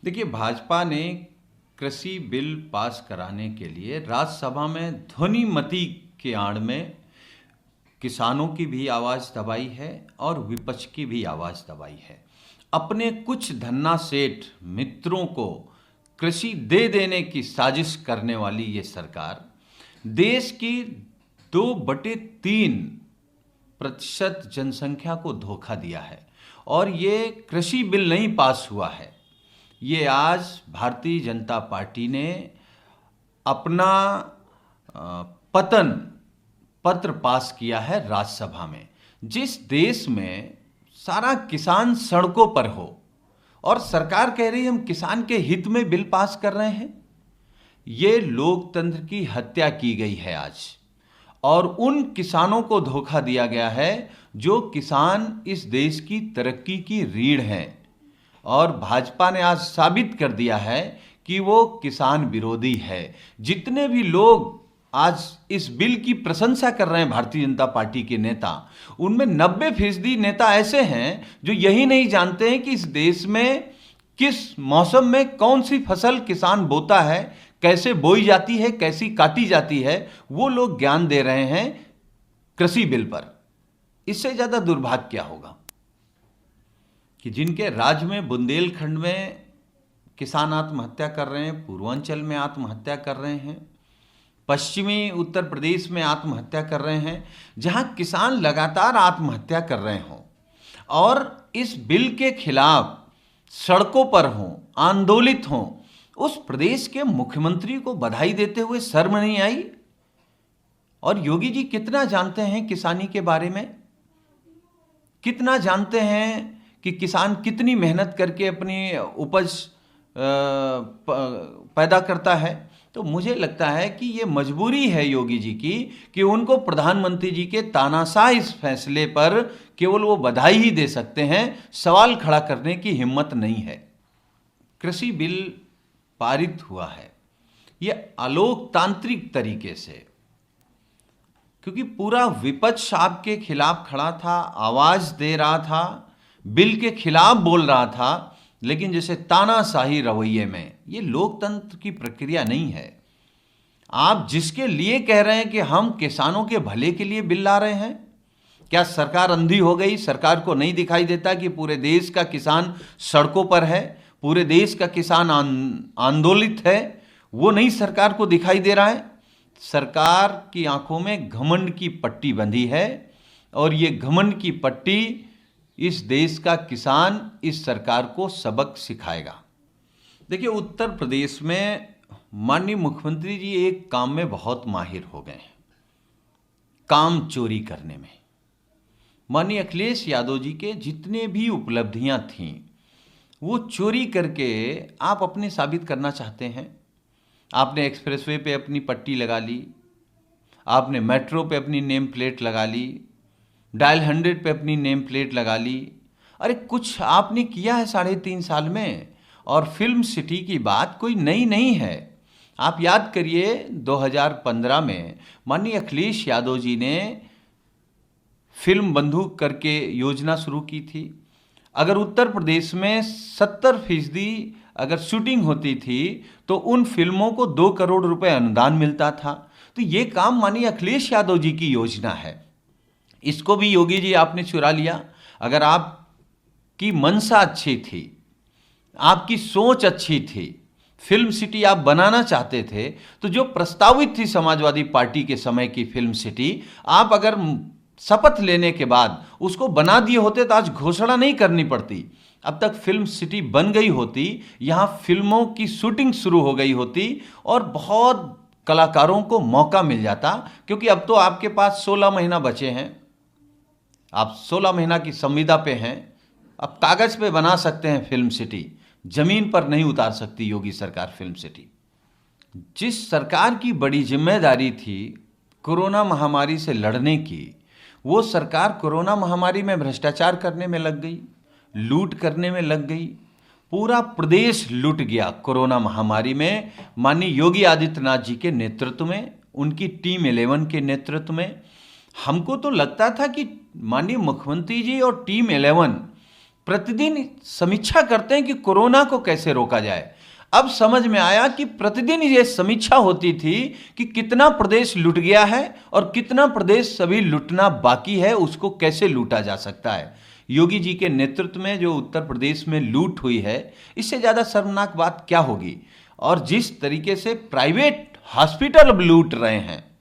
देखिए, भाजपा ने कृषि बिल पास कराने के लिए राज्यसभा में ध्वनिमति के आड़ में किसानों की भी आवाज़ दबाई है और विपक्ष की भी आवाज़ दबाई है। अपने कुछ धन्ना सेठ मित्रों को कृषि दे देने की साजिश करने वाली ये सरकार देश की 2/3% जनसंख्या को धोखा दिया है। और ये कृषि बिल नहीं पास हुआ है, ये आज भारतीय जनता पार्टी ने अपना पतन पत्र पास किया है राज्यसभा में। जिस देश में सारा किसान सड़कों पर हो और सरकार कह रही है हम किसान के हित में बिल पास कर रहे हैं, ये लोकतंत्र की हत्या की गई है आज। और उन किसानों को धोखा दिया गया है जो किसान इस देश की तरक्की की रीढ़ हैं। और भाजपा ने आज साबित कर दिया है कि वो किसान विरोधी है। जितने भी लोग आज इस बिल की प्रशंसा कर रहे हैं भारतीय जनता पार्टी के नेता, उनमें 90% नेता ऐसे हैं जो यही नहीं जानते हैं कि इस देश में किस मौसम में कौन सी फसल किसान बोता है, कैसे बोई जाती है, कैसी काटी जाती है, वो लोग ज्ञान दे रहे हैं कृषि बिल पर। इससे ज्यादा दुर्भाग्य क्या होगा कि जिनके राज्य में बुंदेलखंड में किसान आत्महत्या कर रहे हैं, पूर्वांचल में आत्महत्या कर रहे हैं, पश्चिमी उत्तर प्रदेश में आत्महत्या कर रहे हैं, जहां किसान लगातार आत्महत्या कर रहे हों और इस बिल के खिलाफ सड़कों पर हों, आंदोलित हों, उस प्रदेश के मुख्यमंत्री को बधाई देते हुए शर्म नहीं आई? और योगी जी कितना जानते हैं किसानी के बारे में? कितना जानते हैं कि किसान कितनी मेहनत करके अपनी उपज पैदा करता है? तो मुझे लगता है कि ये मजबूरी है योगी जी की कि उनको प्रधानमंत्री जी के तानाशाह इस फैसले पर केवल वो बधाई ही दे सकते हैं, सवाल खड़ा करने की हिम्मत नहीं है। कृषि बिल पारित हुआ है ये अलोकतांत्रिक तरीके से, क्योंकि पूरा विपक्ष आपके खिलाफ खड़ा था, आवाज दे रहा था, बिल के खिलाफ बोल रहा था, लेकिन जैसे तानाशाही रवैये में। ये लोकतंत्र की प्रक्रिया नहीं है। आप जिसके लिए कह रहे हैं कि हम किसानों के भले के लिए बिल ला रहे हैं, क्या सरकार अंधी हो गई? सरकार को नहीं दिखाई देता कि पूरे देश का किसान सड़कों पर है, पूरे देश का किसान आंदोलित है? वो नहीं सरकार को दिखाई दे रहा है। सरकार की आंखों में घमंड की पट्टी बंधी है और ये घमंड की पट्टी इस देश का किसान इस सरकार को सबक सिखाएगा। देखिए, उत्तर प्रदेश में माननीय मुख्यमंत्री जी एक काम में बहुत माहिर हो गए हैं, काम चोरी करने में। माननीय अखिलेश यादव जी के जितने भी उपलब्धियां थीं वो चोरी करके आप अपने साबित करना चाहते हैं। आपने एक्सप्रेसवे पे अपनी पट्टी लगा ली, आपने मेट्रो पे अपनी नेम प्लेट लगा ली, डायल 100 पे अपनी नेम प्लेट लगा ली। अरे कुछ आपने किया है 3.5 साल में। और फिल्म सिटी की बात कोई नई नहीं है। आप याद करिए 2015 में माननीय अखिलेश यादव जी ने फिल्म बंधु करके योजना शुरू की थी। अगर उत्तर प्रदेश में 70% अगर शूटिंग होती थी तो उन फिल्मों को 2 करोड़ रुपए अनुदान मिलता था। तो ये काम माननीय अखिलेश यादव जी की योजना है। इसको भी योगी जी आपने चुरा लिया। अगर आपकी मनसा अच्छी थी, आपकी सोच अच्छी थी, फिल्म सिटी आप बनाना चाहते थे, तो जो प्रस्तावित थी समाजवादी पार्टी के समय की फिल्म सिटी, आप अगर शपथ लेने के बाद उसको बना दिए होते तो आज घोषणा नहीं करनी पड़ती। अब तक फिल्म सिटी बन गई होती, यहां फिल्मों की शूटिंग शुरू हो गई होती और बहुत कलाकारों को मौका मिल जाता। क्योंकि अब तो आपके पास 16 महीना बचे हैं, आप 16 महीना की संविदा पे हैं, अब कागज पे बना सकते हैं फिल्म सिटी, जमीन पर नहीं उतार सकती योगी सरकार फिल्म सिटी। जिस सरकार की बड़ी जिम्मेदारी थी कोरोना महामारी से लड़ने की, वो सरकार कोरोना महामारी में भ्रष्टाचार करने में लग गई, लूट करने में लग गई। पूरा प्रदेश लूट गया कोरोना महामारी में माननीय योगी आदित्यनाथ जी के नेतृत्व में, उनकी टीम 11 के नेतृत्व में। हमको तो लगता था कि माननीय मुख्यमंत्री जी और टीम 11 प्रतिदिन समीक्षा करते हैं कि कोरोना को कैसे रोका जाए। अब समझ में आया कि प्रतिदिन ये समीक्षा होती थी कि कितना प्रदेश लूट गया है और कितना प्रदेश सभी लूटना बाकी है, उसको कैसे लूटा जा सकता है। योगी जी के नेतृत्व में जो उत्तर प्रदेश में लूट हुई है, इससे ज़्यादा शर्मनाक बात क्या होगी। और जिस तरीके से प्राइवेट हॉस्पिटल अब लूट रहे हैं,